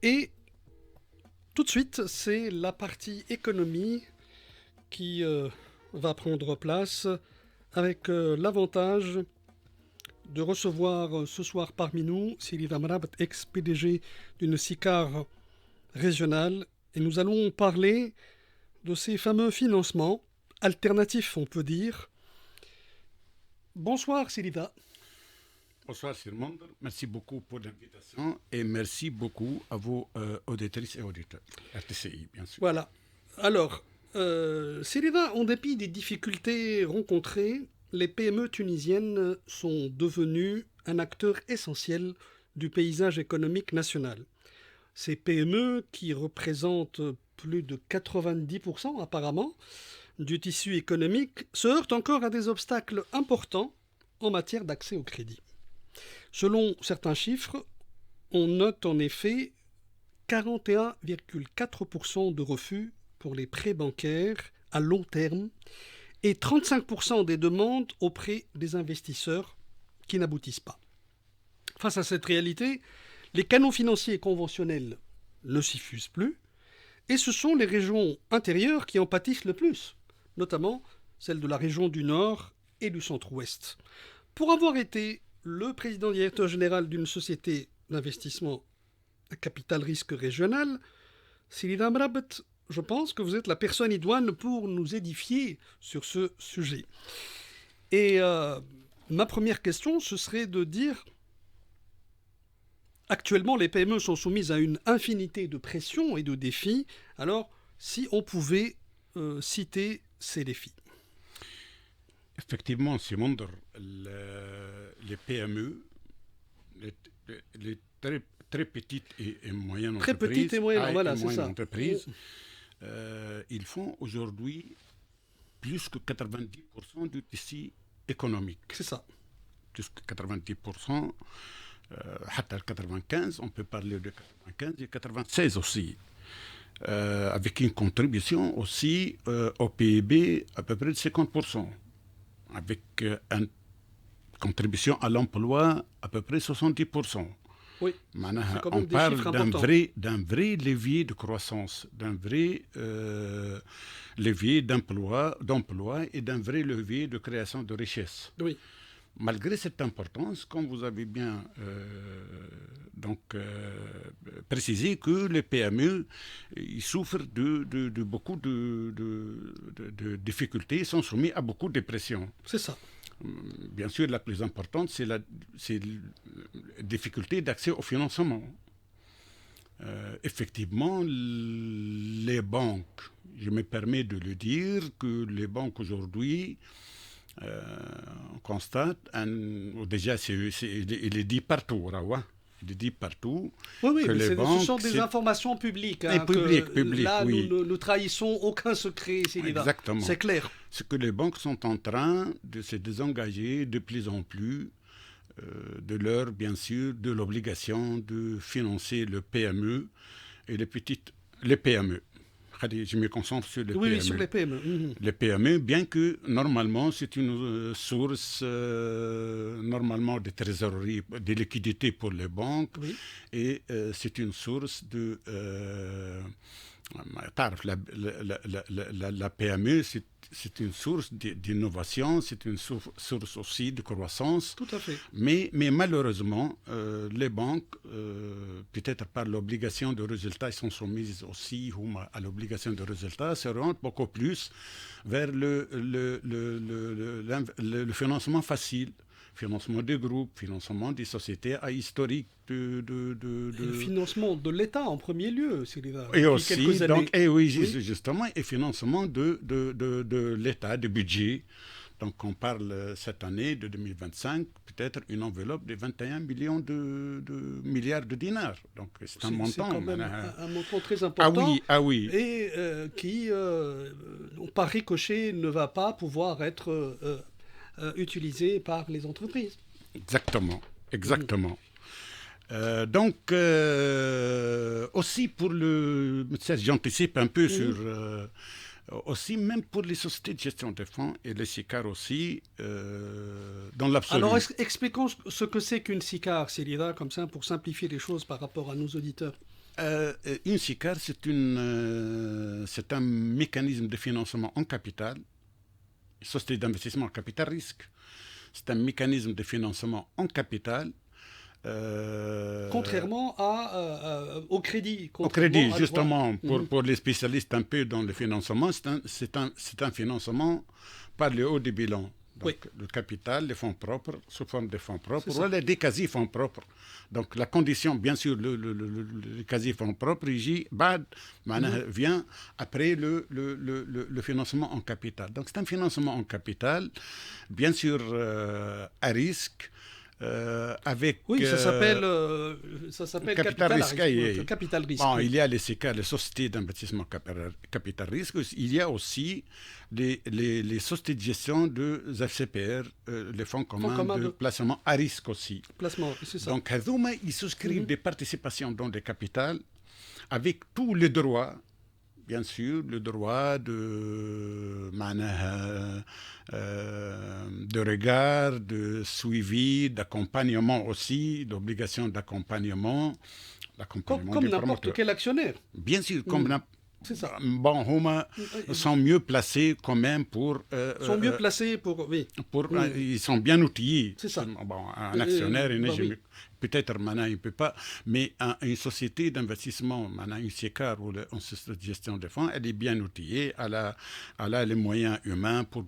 Et tout de suite, c'est la partie économie qui va prendre place avec l'avantage de recevoir ce soir parmi nous Sidi Amrabat, ex-PDG d'une SICAR régionale. Et nous allons parler de ces fameux financements alternatifs, on peut dire. Bonsoir Silida. Bonsoir Sirmond, merci beaucoup pour l'invitation et merci beaucoup à vos auditrices et auditeurs. RTCI, bien sûr. Voilà. Alors, Silida, en dépit des difficultés rencontrées, les PME tunisiennes sont devenues un acteur essentiel du paysage économique national. Ces PME, qui représentent plus de 90% apparemment du tissu économique, se heurtent encore à des obstacles importants en matière d'accès au crédit. Selon certains chiffres, on note en effet 41,4% de refus pour les prêts bancaires à long terme et 35% des demandes auprès des investisseurs qui n'aboutissent pas. Face à cette réalité, les canaux financiers conventionnels ne s'y fusent plus et ce sont les régions intérieures qui en pâtissent le plus, notamment celles de la région du Nord et du Centre-Ouest. Pour avoir été le président directeur général d'une société d'investissement à capital risque régional, Sidi Amrabat, je pense que vous êtes la personne idoine pour nous édifier sur ce sujet. Et ma première question, ce serait de dire, actuellement les PME sont soumises à une infinité de pressions et de défis, alors si on pouvait citer ces défis. Effectivement, Simondre, les PME, les très petites et moyennes très entreprises, petites et moyennes, voilà, c'est ça. Entreprises, ils font aujourd'hui plus que 90% du tissu économique. C'est ça. Plus que 90%, حتى 95%, on peut parler de 95 et 96 aussi. Avec une contribution aussi au PIB à peu près de 50%. Avec une contribution à l'emploi à peu près 70%. Oui, on parle d'un vrai levier de croissance, d'un vrai levier d'emploi et d'un vrai levier de création de richesse. Oui. Malgré cette importance, comme vous avez bien précisé, que les PME ils souffrent de beaucoup de difficultés, sont soumis à beaucoup de pressions. C'est ça. Bien sûr, la plus importante, c'est la difficulté d'accès au financement. Effectivement, les banques, je me permets de le dire, que les banques aujourd'hui, on constate, déjà il est dit partout, Rawa. Il est dit partout. Oui, que mais les banques, ce sont des informations publiques. Publiques, là, oui. nous ne trahissons aucun secret. Exactement. C'est clair. C'est que les banques sont en train de se désengager de plus en plus bien sûr, de l'obligation de financer le PME et les PME. Je me concentre sur les PME. Oui, sur les PME. Les PME, bien que normalement c'est une source normalement de trésorerie, de liquidité pour les banques, oui. Et c'est une source de... la PME, c'est une source d'innovation, c'est une source aussi de croissance. Tout à fait. Mais malheureusement, les banques, peut-être par l'obligation de résultats, sont soumises aussi à l'obligation de résultats, se rendent beaucoup plus vers le financement facile. Financement des groupes, financement des sociétés à historique Le financement de l'État en premier lieu, et aussi, donc, justement, et financement de l'État, du budget. Donc on parle cette année de 2025, peut-être une enveloppe de 21 millions de milliards de dinars. Donc c'est un montant. C'est quand même un montant très important. Ah oui. Et qui, par ricochet, ne va pas pouvoir être utilisé par les entreprises. Exactement. Aussi pour j'anticipe un peu sur Aussi, même pour les sociétés de gestion de fonds et les SICAR aussi, dans l'absolu. Alors, expliquons ce que c'est qu'une SICAR, Célida, comme ça, pour simplifier les choses par rapport à nos auditeurs. Une SICAR, c'est un mécanisme de financement en capital, société d'investissement en capital risque. C'est un mécanisme de financement en capital. Contrairement au crédit. Au crédit, justement, pour les spécialistes un peu dans le financement, c'est un financement par le haut des bilans. Donc, le capital, les fonds propres, sous forme de fonds propres, voilà, des quasi-fonds propres. Donc, la condition, bien sûr, le quasi-fonds propres, vient après le financement en capital. Donc, c'est un financement en capital, bien sûr, à risque. Avec ça s'appelle capital risque. Capital risque. Bon, il y a les SICAR, les sociétés d'investissement capital risque. Il y a aussi les sociétés de gestion de FCPR, les fonds communs de placement à risque aussi. Placement, c'est ça. Donc, ils souscrivent des participations dans le capital avec tous les droits. Bien sûr, le droit de regard, de suivi, d'accompagnement aussi, d'obligation d'accompagnement. Comme n'importe quel actionnaire. Bien sûr, comme n'importe. C'est ça. Bon, sont mieux placés quand même pour... sont mieux placés pour... Oui. Ils sont bien outillés. C'est ça. Bon, un actionnaire, peut-être maintenant il ne peut pas, mais une société d'investissement, maintenant une SICAR ou une société de gestion de fonds, elle est bien outillée, elle a les moyens humains pour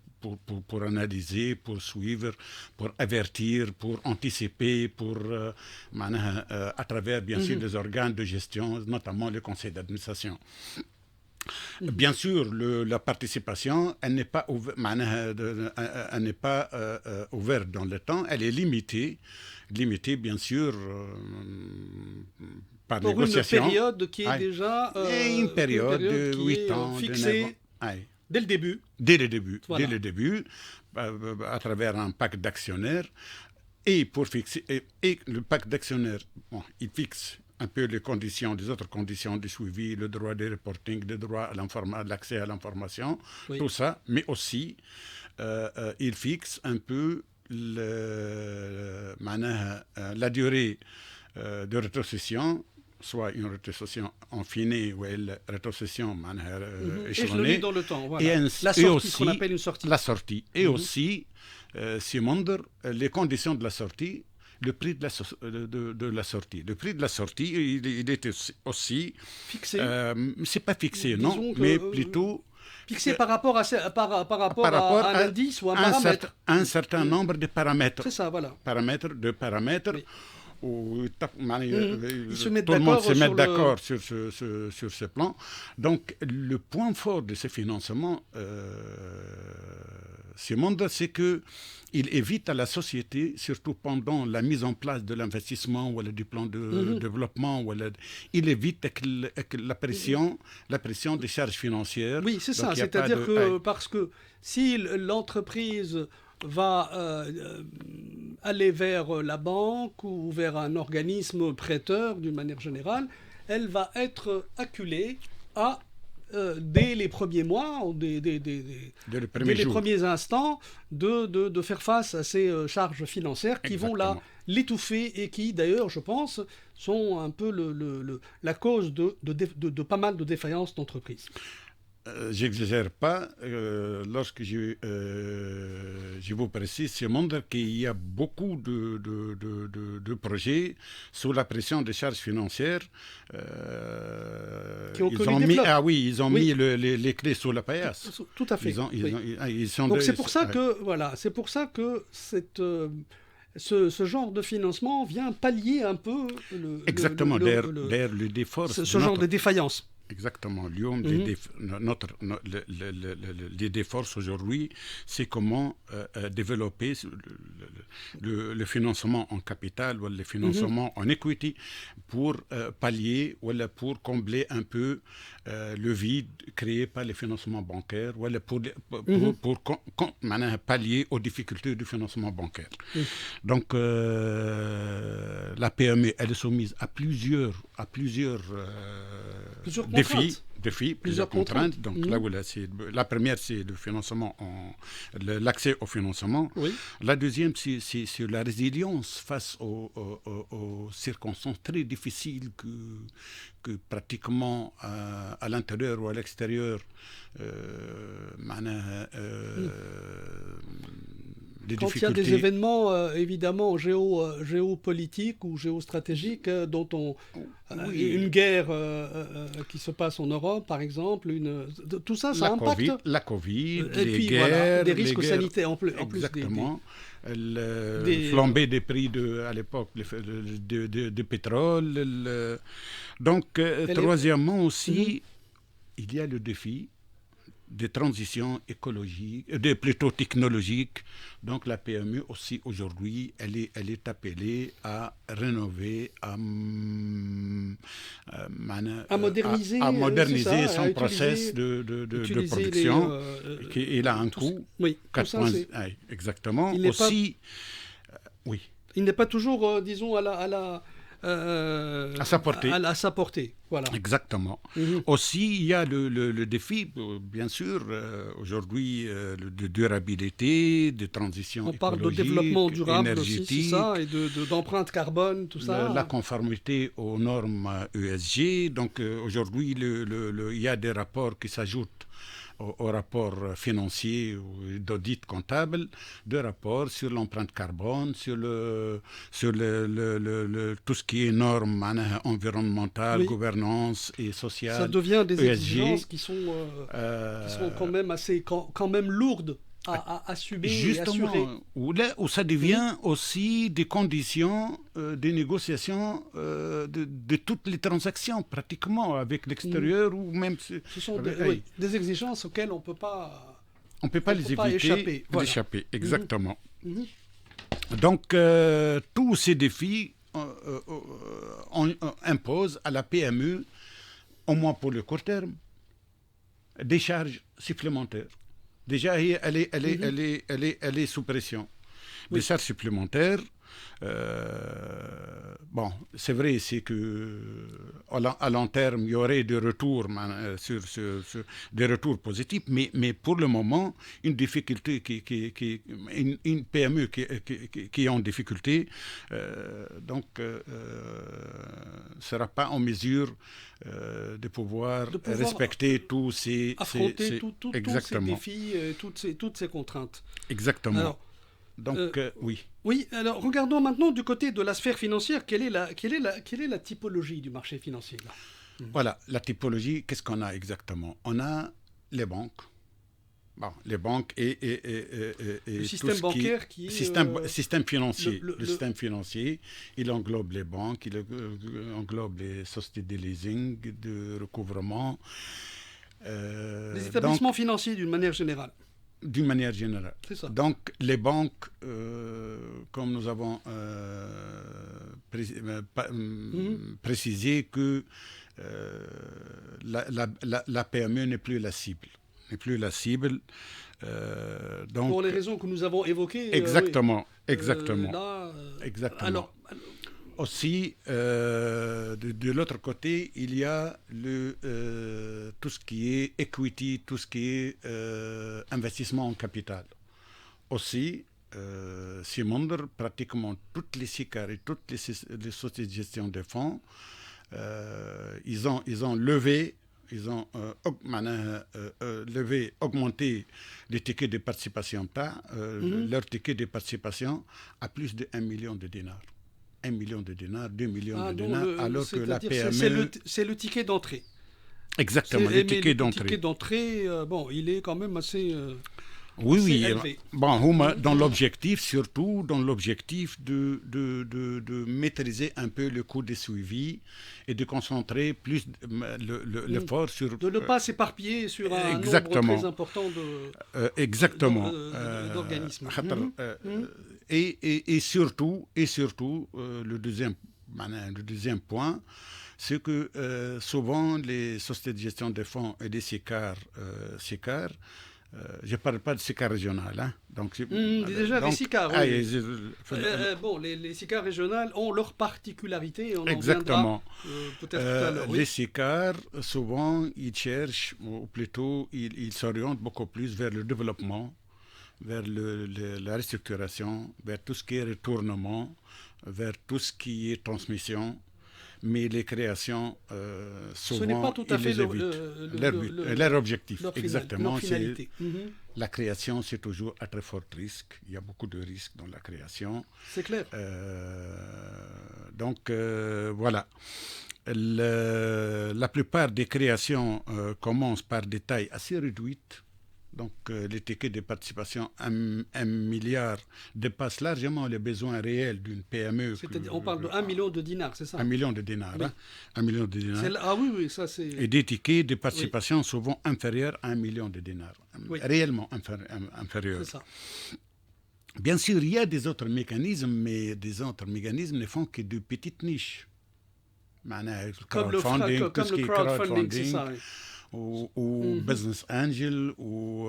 analyser, pour suivre, pour avertir, pour anticiper, à travers bien sûr les organes de gestion, notamment le conseil d'administration. Bien sûr, la participation, elle n'est pas ouverte dans le temps, elle est limitée bien sûr par pour négociation. Pour une période qui est déjà une période de 8 ans, fixée dès le début. Dès le début, à travers un pacte d'actionnaires. Et pour fixer, et le pacte d'actionnaires, il fixe un peu les autres conditions de suivi, le droit de reporting, le droit à l'accès à l'information, tout ça, mais aussi il fixe un peu la durée de rétrocession, soit une rétrocession infinie ou une rétrocession échelonnée. Dans le temps, voilà. La sortie, aussi, ce qu'on appelle une sortie. La sortie. Et aussi, les conditions de la sortie, le prix de la sortie. Le prix de la sortie, il était aussi fixé. C'est pas fixé, non, mais plutôt fixé par rapport à un indice ou un paramètre. Un certain nombre de paramètres. C'est ça, voilà. Paramètres. Oui. Où tout le monde se met d'accord sur ce plan. Donc, le point fort de ce financement, c'est qu'il évite à la société, surtout pendant la mise en place de l'investissement ou du plan de développement, il évite la pression des charges financières. Oui, c'est ça. C'est-à-dire que parce que si l'entreprise va aller vers la banque ou vers un organisme prêteur d'une manière générale, elle va être acculée à, dès les premiers mois, ou dès les premiers instants, de faire face à ces charges financières qui vont l'étouffer et qui, d'ailleurs, je pense, sont un peu la cause de pas mal de défaillances d'entreprises. J'exagère pas lorsque je vous précise, c'est montre qu'il y a beaucoup de projets sous la pression des charges financières ils ont mis les clés sous la paillasse. Tout à fait. Donc c'est pour ça que ce genre de financement vient pallier un peu le défaut. Ce genre de défaillance. Exactement. L'idée force aujourd'hui, c'est comment développer le financement en capital ou le financement en equity pour pallier ou pour combler un peu le vide créé par les financements bancaires ou pour pallier aux difficultés du financement bancaire. Donc, la PME, elle est soumise à plusieurs contraintes. Plusieurs contraintes. Donc là, voilà, la première, c'est le financement, l'accès au financement. Oui. La deuxième, c'est la résilience face aux circonstances très difficiles que pratiquement à l'intérieur ou à l'extérieur, quand il y a des événements évidemment géopolitiques ou géostratégiques dont une guerre qui se passe en Europe par exemple, tout ça, ça impacte. La Covid, et les puis guerres, voilà, des risques guerres, sanitaires en plus. Exactement. Le flambée des prix à l'époque de pétrole. Donc, troisièmement aussi, il y a le défi des transitions écologiques, plutôt technologiques. Donc la PME aussi aujourd'hui, elle est appelée à rénover, à moderniser son process de production. Il a un coût. Oui, exactement. Aussi, oui. Il n'est pas toujours, disons, à sa portée. Voilà. Exactement. Aussi, il y a le défi, bien sûr, aujourd'hui, de durabilité, de transition écologique, on parle de développement durable aussi, c'est ça, et d'empreinte carbone, tout ça. La conformité aux normes ESG. Donc, aujourd'hui, il y a des rapports qui s'ajoutent au rapport financier ou d'audit comptable, de rapports sur l'empreinte carbone, sur tout ce qui est normes environnementales, gouvernance et sociale. Ça devient des ESG, exigences qui sont quand même lourdes à assumer. Justement, et assurer. Où ça devient aussi des conditions des négociations de toutes les transactions, pratiquement, avec l'extérieur ou même... Ce sont des exigences auxquelles on ne peut pas... On peut pas les éviter, échapper. Exactement. Donc, tous ces défis imposent à la PME, au moins pour le court terme, des charges supplémentaires. Déjà, elle est sous pression. Des charges supplémentaires. Bon, c'est vrai, c'est que à long terme, il y aurait des retours des retours positifs, mais pour le moment, une difficulté une PME qui est en difficulté, donc sera pas en mesure de pouvoir respecter tous ces affronter tous ces défis, toutes ces contraintes. Exactement. Alors, donc, oui. Oui, alors regardons maintenant du côté de la sphère financière. Quelle est la typologie du marché financier là ? Voilà, la typologie, qu'est-ce qu'on a exactement ? On a les banques. Bon, les banques et le système bancaire qui est... Système financier. Le système financier, il englobe les banques, il englobe les sociétés de leasing, de recouvrement. Les établissements financiers d'une manière générale. D'une manière générale. C'est ça. Donc, les banques, comme nous avons précisé que la PME n'est plus la cible. Donc, pour les raisons que nous avons évoquées. Exactement. Exactement. Alors, aussi, de l'autre côté, il y a tout ce qui est equity, tout ce qui est investissement en capital. Aussi, Simondre, pratiquement toutes les SICAR et toutes les sociétés de gestion de fonds, ils ont levé, augmenté les tickets de participation, leur ticket de participation à plus de 1 million de dinars. 1 million de dinars, 2 millions de dinars, alors que la PME... C'est le ticket d'entrée. Exactement, le ticket d'entrée. Le ticket d'entrée, il est quand même assez... Oui. Bon, dans l'objectif, surtout dans l'objectif de maîtriser un peu le coût des suivis et de concentrer plus l'effort sur... De ne pas s'éparpiller sur un nombre très important d'organismes. Et surtout, le deuxième point, c'est que souvent les sociétés de gestion des fonds et des SICAR je ne parle pas de SICA régional. Hein. Donc, déjà, les SICA, oui. Bon, les SICA régionales ont leurs particularités. On exactement. Peut-être tout à l'heure. Les SICA, souvent, ils cherchent, ou plutôt, ils s'orientent beaucoup plus vers le développement, vers la restructuration, vers tout ce qui est retournement, vers tout ce qui est transmission. Mais les créations, souvent, ce n'est pas tout à fait leur objectif. Leur exactement. Leur finalité. La création, c'est toujours à très fort risque. Il y a beaucoup de risques dans la création. C'est clair. Donc, voilà. La plupart des créations commencent par des tailles assez réduites. Donc, les tickets de participation 1 milliard dépassent largement les besoins réels d'une PME. C'est-à-dire, on parle de 1 million de dinars, c'est ça? 1 million de dinars. Oui. Hein, 1 million de dinars. Ah oui, ça c'est... Et des tickets de participation souvent inférieurs à 1 million de dinars. Oui. Réellement inférieurs. C'est ça. Bien sûr, il y a des autres mécanismes, mais des autres mécanismes ne font que de petites niches. Comme le crowdfunding, c'est ça, oui. Ou business angel, ou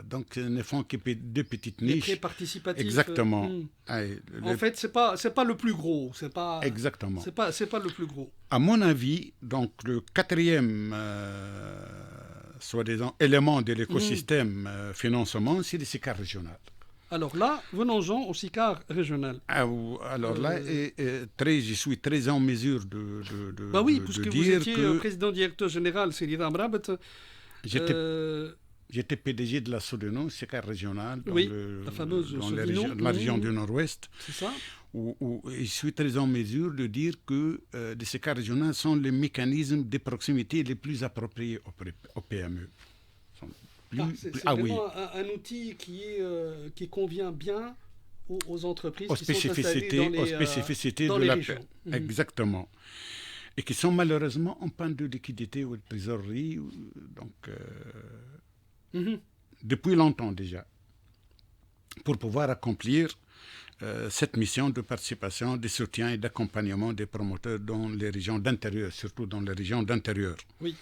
donc ne font que de petites niches. Les prêts participatifs. Exactement. En fait, c'est pas le plus gros. Exactement. C'est pas le plus gros. À mon avis, donc le quatrième soi-disant élément de l'écosystème financement, c'est le SICA régional. Alors là, venons-en au SICA régional. Alors là, je suis très en mesure de oui, de puisque dire vous étiez que président-directeur général, c'est l'Iram Rabat. J'étais PDG de la Sodeno, SICA régional, dans, la fameuse la région du Nord-Ouest. C'est ça. Où je suis très en mesure de dire que les SICA régionaux sont les mécanismes de proximité les plus appropriés aux PME. C'est vraiment un outil qui convient bien aux entreprises aux qui sont installées aux spécificités dans de les la régions. Exactement. Et qui sont malheureusement en panne de liquidité ou de trésorerie. Donc, depuis longtemps déjà. Pour pouvoir accomplir cette mission de participation, de soutien et d'accompagnement des promoteurs dans les régions d'intérieur, surtout dans les régions d'intérieur. Oui.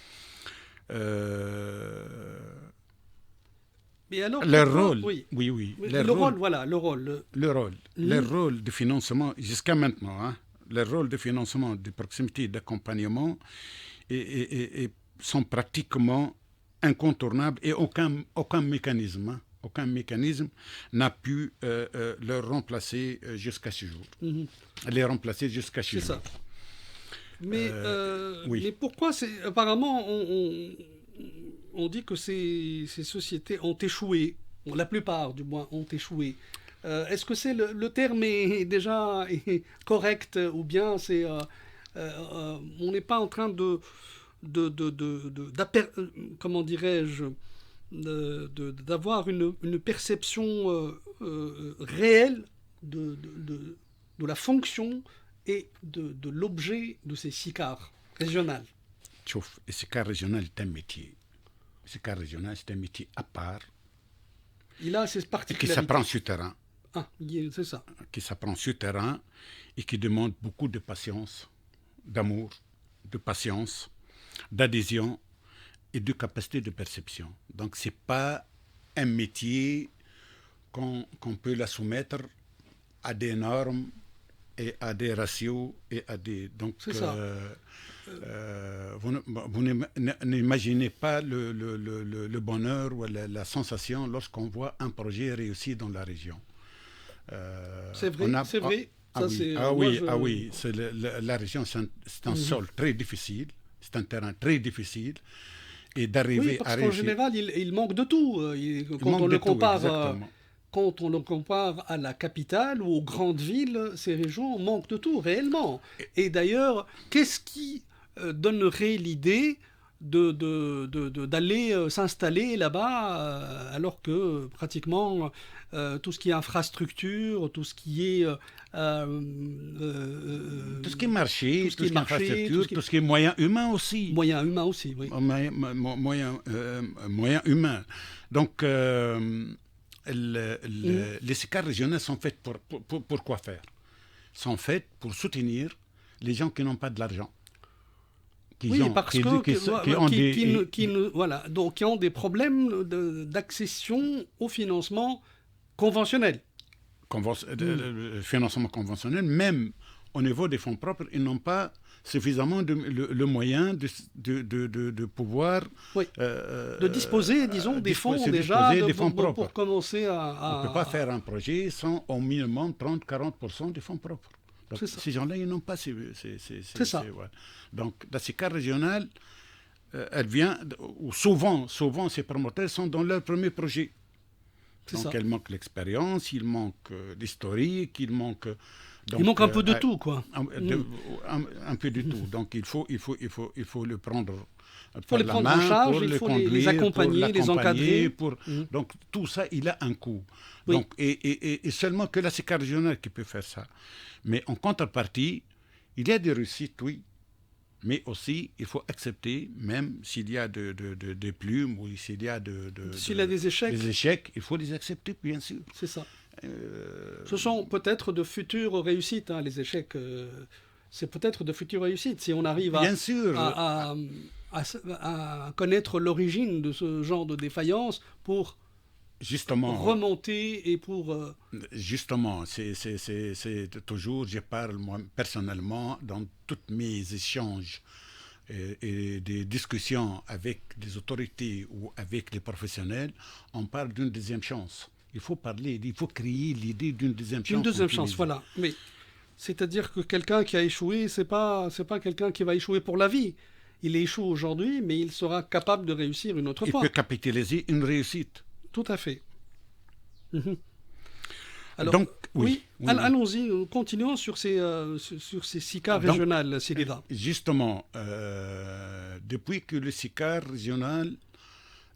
Mais alors, leur rôle, le rôle de financement jusqu'à maintenant, le rôle de financement, de proximité, d'accompagnement sont pratiquement incontournables et aucun mécanisme n'a pu leur remplacer jusqu'à ce jour. Les remplacer jusqu'à ce jour. C'est ça. Mais pourquoi apparemment on dit que ces sociétés ont échoué, la plupart du moins ont échoué. Est-ce que le terme est déjà correct ou bien on n'est pas en train comment dirais-je, d'avoir une perception réelle de la fonction et de l'objet de ces SICAR régionales? Le SICAR régional est un métier. Le SICAR régional, c'est un métier à part. Il a ses particularités. Et qui s'apprend sur terrain. C'est ça. Qui s'apprend sur terrain et qui demande beaucoup de patience, d'amour, de patience, d'adhésion et de capacité de perception. Donc, ce n'est pas un métier qu'on peut la soumettre à des normes et à des ratios et à des... Donc, c'est ça. Vous n'imaginez pas le bonheur ou la sensation lorsqu'on voit un projet réussi dans la région. C'est vrai, c'est vrai. La région, c'est un sol très difficile, c'est un terrain très difficile. Et d'arriver parce qu'en général, il manque de tout. Quand on le compare à la capitale ou aux grandes villes, ces régions manquent de tout, réellement. Et d'ailleurs, qu'est-ce qui donnerait l'idée d'aller s'installer là-bas alors que pratiquement tout ce qui est infrastructure, tout ce qui est marché, tout ce qui est infrastructure, tout ce qui est moyens humains aussi. Moyens humains aussi, oui. Moyens humains. Donc, les SICAR régionaux sont faits pour quoi faire? Sont faits pour soutenir les gens qui n'ont pas de l'argent. qui ont des problèmes d'accession au financement conventionnel. Le financement conventionnel, même au niveau des fonds propres, ils n'ont pas suffisamment le moyen de pouvoir... de disposer, disons, des fonds déjà pour commencer à... On ne peut pas faire un projet sans au minimum 30-40% des fonds propres. Donc, ces gens-là, ils n'ont pas... C'est ça. Ouais. Donc, la SICAR régionale, elle vient... Souvent, ces promoteurs sont dans leur premier projet. Donc, il manque l'expérience, il manque l'historique, il manque... Donc, il manque un peu de tout, quoi. Un peu de tout. Donc, il faut le prendre pour les prendre en charge, il faut les accompagner, les encadrer. Donc, tout ça, il a un coût. Oui. Donc, et seulement que la SICAR régionale qui peut faire ça. Mais en contrepartie, il y a des réussites, oui. Mais aussi, il faut accepter, même s'il y a des plumes ou s'il y a des échecs, il faut les accepter, bien sûr. C'est ça. Ce sont peut-être de futures réussites, hein, les échecs. C'est peut-être de futures réussites si on arrive à connaître l'origine de ce genre de défaillance pour remonter et pour... Justement, c'est toujours, je parle moi personnellement dans tous mes échanges et des discussions avec des autorités ou avec les professionnels, on parle d'une deuxième chance. Il faut créer l'idée d'une deuxième chance. Une deuxième chance, voilà. Mais c'est-à-dire que quelqu'un qui a échoué, c'est pas quelqu'un qui va échouer pour la vie. Il échoue aujourd'hui, mais il sera capable de réussir une autre fois. Il peut capitaliser une réussite. Tout à fait. Alors, donc, oui. Allons-y, continuons sur ces SICAR régionales, Célida. Justement, depuis que le SICAR régional,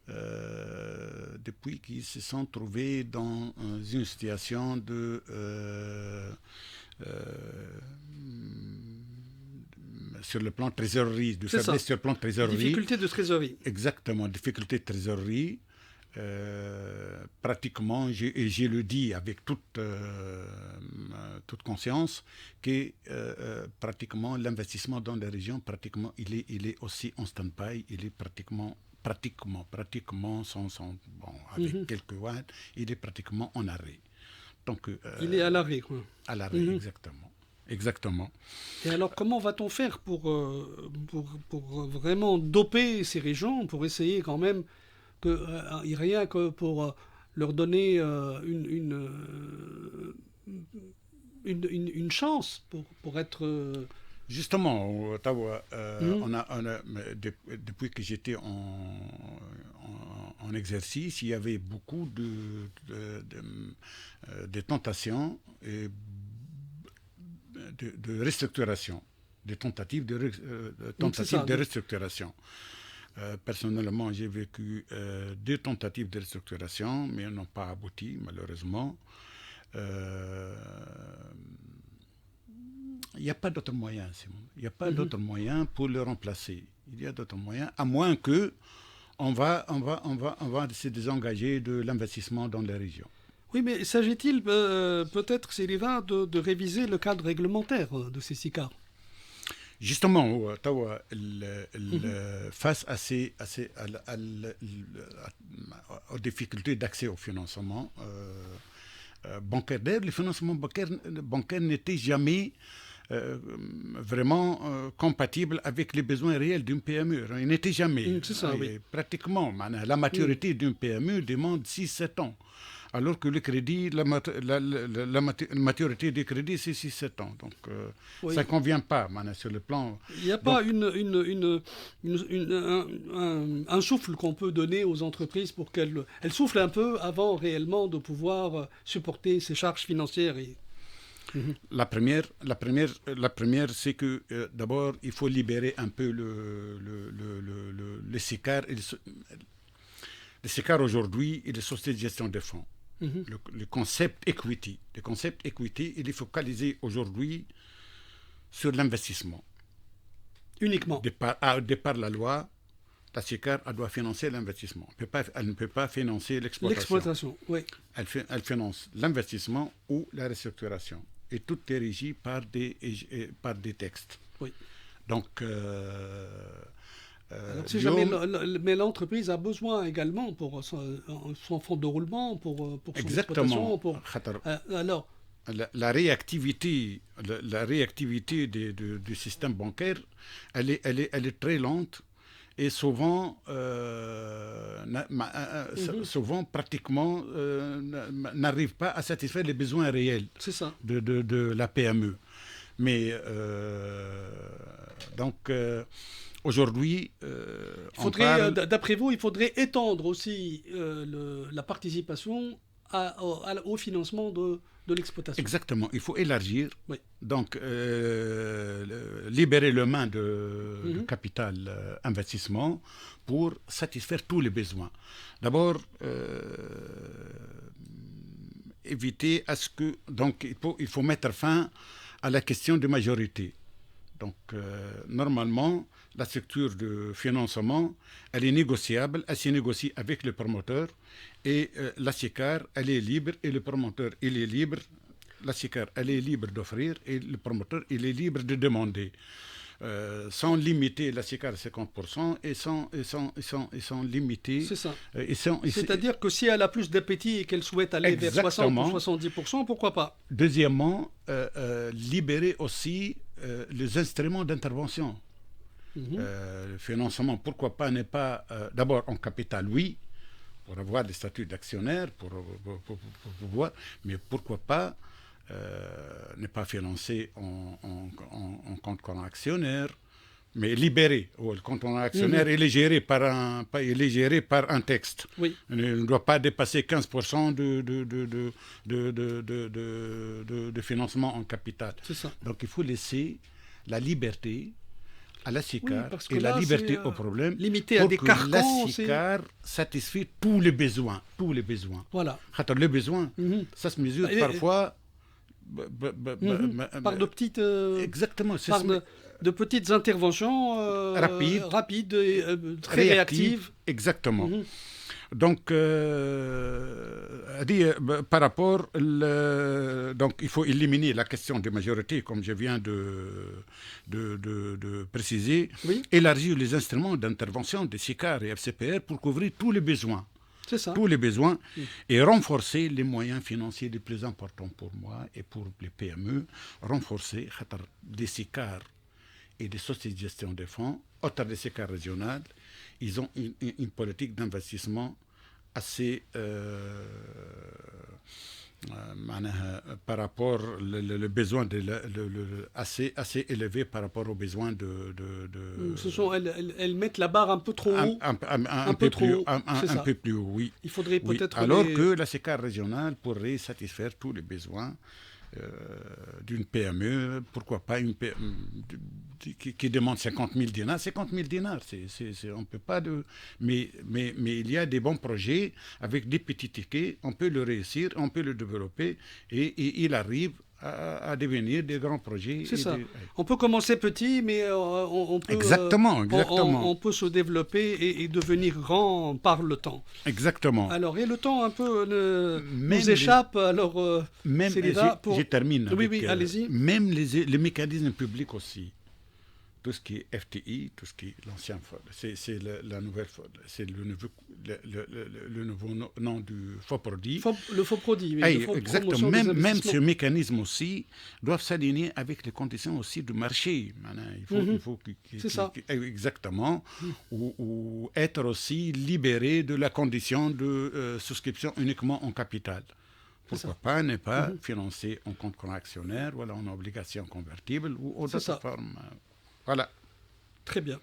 depuis qu'ils se sont trouvés dans une situation de sur le plan trésorerie, de faiblesse sur le plan trésorerie. Difficulté de trésorerie. Exactement, difficulté de trésorerie. Pratiquement, j'ai le dit avec toute conscience, que pratiquement l'investissement dans les régions, pratiquement, il est aussi en stand-by, il est pratiquement avec quelques watts, il est pratiquement en arrêt. Donc, il est à l'arrêt, quoi. À l'arrêt, exactement. Et alors, comment va-t-on faire pour vraiment doper ces régions, pour essayer quand même rien que pour leur donner une chance pour être... Justement, au Ottawa, depuis que j'étais en exercice, il y avait beaucoup de tentations et de restructuration, des tentatives de restructuration. Personnellement, j'ai vécu 2 tentatives de restructuration, mais elles n'ont pas abouti, malheureusement. Il n'y a pas d'autre moyen, Simon. Il n'y a pas d'autre moyen pour le remplacer. Il y a d'autres moyens, à moins que on va se désengager de l'investissement dans les régions. Oui, mais s'agit-il peut-être, Célida, de réviser le cadre réglementaire de ces SICAR? Justement, Ottawa, face aux difficultés d'accès au financement bancaire, d'ailleurs, le financement bancaire n'était jamais vraiment compatible avec les besoins réels d'une PME. Il n'était jamais. C'est ça, oui. Pratiquement, la maturité d'une PME demande 6-7 ans. Alors que le crédit, la maturité du crédit, c'est 6-7 ans. Donc, ça ne convient pas, sur le plan... Il n'y a pas un souffle qu'on peut donner aux entreprises pour qu'elles soufflent un peu avant réellement de pouvoir supporter ces charges financières. La première, c'est que d'abord, il faut libérer un peu les SICAR. Les SICAR aujourd'hui et les sociétés de gestion des fonds. Le concept equity. Le concept equity, il est focalisé aujourd'hui sur l'investissement. Uniquement. De par la loi, la SICAR doit financer l'investissement. Elle ne peut pas financer l'exploitation. L'exploitation, oui. Elle finance l'investissement ou la restructuration. Et tout est régi par des textes. Oui. Donc, Alors, si jamais mais l'entreprise a besoin également pour son fonds de roulement, pour son exploitation. exactement. Alors, La réactivité, du système bancaire, elle est très lente et souvent, souvent pratiquement, n'arrive pas à satisfaire les besoins réels c'est ça. de la PME. Mais donc, aujourd'hui, Il on faudrait, parle... d'après vous, il faudrait étendre aussi la participation au financement de l'exploitation. Exactement, il faut élargir, Oui. donc libérer le main de Mhm. capital investissement pour satisfaire tous les besoins. D'abord, éviter à ce que... Donc, il faut mettre fin à la question de majorité. Donc, normalement, la structure de financement, elle est négociable, elle se négocie avec le promoteur et la SICAR, elle est libre et le promoteur, il est libre. La SICAR, elle est libre d'offrir et le promoteur, il est libre de demander. Sans limiter la SICAR à 50% et sans limiter... C'est ça. Et C'est-à-dire que si elle a plus d'appétit et qu'elle souhaite aller vers 60 ou 70%, pourquoi pas? Deuxièmement, libérer aussi les instruments d'intervention. Le financement, pourquoi pas, n'est pas d'abord en capital, oui, pour avoir des statuts d'actionnaire, pour pouvoir, mais pourquoi pas ne pas financer en compte courant actionnaire, mais libéré. Le compte courant actionnaire, il est géré par un texte. Oui. Il ne doit pas dépasser 15% de financement en capital. C'est ça. Donc il faut laisser la liberté à la SICAR et la liberté au problème limité pour à des que carcans, la SICAR satisfait tous les besoins. Voilà. Les besoins, ça se mesure parfois par de petites... exactement. Par de petites interventions rapides et très réactives. Exactement. Donc, par rapport, donc il faut éliminer la question des majorités, comme je viens de préciser, Oui. élargir les instruments d'intervention des SICAR et FCPR pour couvrir tous les besoins. C'est ça. Tous les besoins et renforcer les moyens financiers les plus importants pour moi et pour les PME. Renforcer des SICAR et des sociétés de gestion des fonds, autres des SICAR régionales, ils ont une politique d'investissement assez par rapport le besoin assez élevé par rapport aux besoins elles mettent la barre un peu trop haut. Un peu plus haut, oui. Il faudrait peut-être... Alors que la SICAR régionale pourrait satisfaire tous les besoins d'une PME, pourquoi pas une PME qui demande 50 000 dinars. 50 000 dinars, on peut pas mais il y a des bons projets avec des petits tickets, on peut le réussir, on peut le développer et il arrive à devenir des grands projets. C'est ça. On peut commencer petit, mais on peut... Exactement. On peut se développer et devenir grand par le temps. Exactement. Alors, et le temps un peu nous échappe, alors... je termine. Oui, allez-y. Même les mécanismes publics aussi. Tout ce qui est FTI, tout ce qui est l'ancien FOD, c'est la nouvelle FOD, c'est le nouveau nom du FOPRODI. Le FOPRODI, oui. Exactement. Même ce mécanisme aussi doivent s'aligner avec les conditions aussi du marché. Il faut c'est ça. Exactement. Ou être aussi libéré de la condition de souscription uniquement en capital. Pourquoi pas ne pas financer en compte courant actionnaire, voilà, en obligation convertible ou d'autres formes. Voilà. Très bien.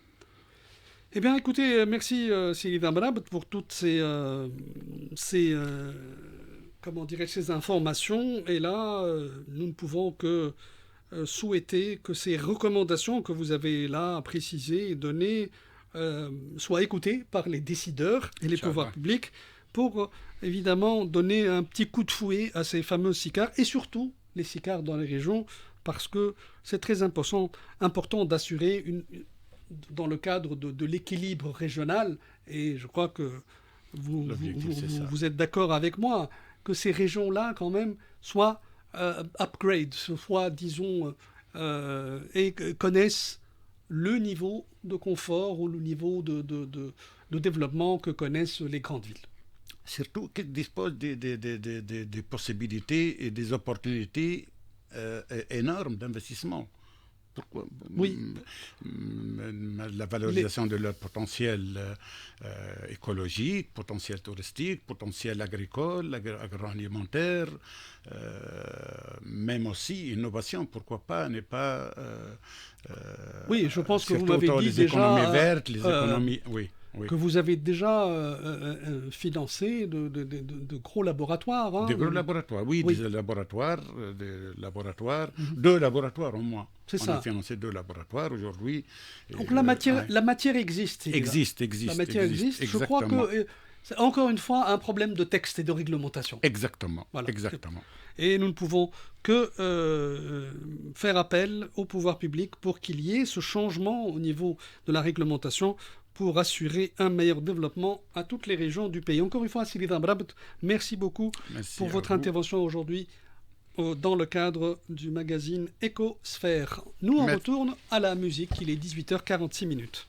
Eh bien, écoutez, merci Sylvain Amrabat pour toutes ces informations. Et là, nous ne pouvons que souhaiter que ces recommandations que vous avez là précisées et données soient écoutées par les décideurs et les pouvoirs publics pour évidemment donner un petit coup de fouet à ces fameux SICAR et surtout les SICAR dans les régions, parce que c'est très important d'assurer dans le cadre de l'équilibre régional, et je crois que vous êtes d'accord avec moi, que ces régions-là quand même soient upgrade, soit disons, et connaissent le niveau de confort ou le niveau de développement que connaissent les grandes villes. Surtout qu'ils disposent des possibilités et des opportunités énormes d'investissement. Pourquoi Oui. La valorisation de leur potentiel écologique, potentiel touristique, potentiel agricole, agroalimentaire, même aussi innovation, pourquoi pas, n'est pas... oui, je pense que vous surtout m'avez dit les déjà... économies vertes, les économies... Oui. Oui. Que vous avez déjà financé de gros laboratoires. Hein, des gros laboratoires, oui, oui. Deux laboratoires au moins. C'est On ça. a financé 2 laboratoires aujourd'hui. Donc la matière existe. Existe. La matière existe. Je crois que c'est encore une fois un problème de texte et de réglementation. Exactement. Voilà. Exactement. Et nous ne pouvons que faire appel au pouvoir public pour qu'il y ait ce changement au niveau de la réglementation pour assurer un meilleur développement à toutes les régions du pays. Encore une fois, Sidi Amrabat, merci beaucoup pour votre intervention aujourd'hui dans le cadre du magazine Écosphère. Nous, on retourne à la musique. Il est 18h46.